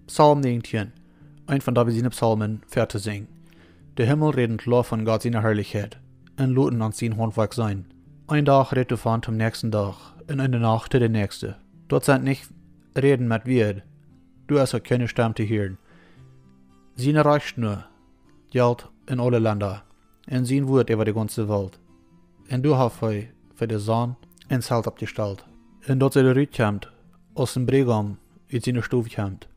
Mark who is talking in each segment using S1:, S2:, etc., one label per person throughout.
S1: Psalm 19, ein von Davids Psalmen, Vers singen. Der Himmel redet Lob von Gott seiner Herrlichkeit, und Luten an sein Handwerk sein. Ein Tag redet von zum nächsten Tag, und eine Nacht zu der nächste. Dort sind nicht Reden mit Wert, du hast auch keine Stimme zu hören. Seine Reichsnur gilt in alle Länder, und sein Wort über die ganze Welt. Und du hast für die Sonne ins Zelt abgestellt. Und dort sie rauskommt, aus dem Bregam, aus seiner Stufe kommt.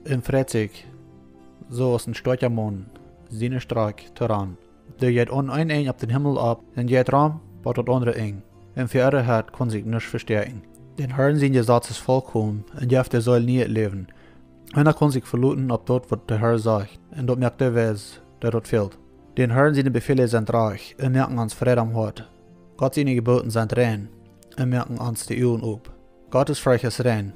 S1: Und freut sich, so aus dem Steuermann, seine Streik daran. Der geht ein eng auf den Himmel ab, und geht ram, bei dort andere eng. Und für ihre Hart kann sich nichts verstärken. Den Herrn sein Gesetz ist vollkommen, und jeft der soll nie leben. Und kann sich verluten, ob dort, was der Herr sagt, und dort merkt er weiß, der dort fehlt. Den Herrn seine Befehle sind reich, und merken ans Frieden am Hort. Gott seine Geboten sind rein, und merken ans die Ohren ob. Gottes Reich ist rein,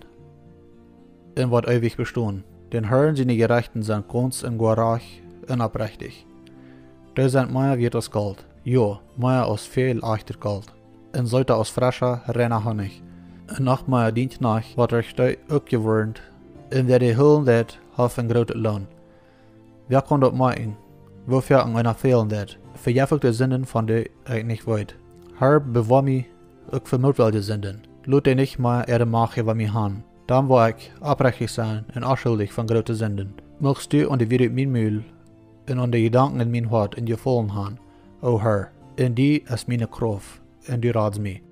S1: und wird ewig bestehen. Den Herrn seine Gerechten sind ganz und reich und aufrichtig. Da sind mehr wie das Gold, ja, mehr aus viel echter Gold, und sollte aus frischer, reiner Honig. Und noch mehr dient nach, wat euch da abgewohnt, und wer die Hüllen dat, hat ein großes Lohn. Wer kann das machen? Wofür an einer fehlen dat? Verjährte Sünden von der ich nicht wollt. Herr, bewahr mich, auch für mutwillige Sünden. Lut dir nicht mehr Erde machen, was mir han. Dann wo ich abrechtig sein und unschuldig von großen Sünden. Möchtest du und die wieder mein Mühl und an die Gedanken in mein Hort in dir fallen han, o Herr, und die ist meine Kraft, und du ratst mich.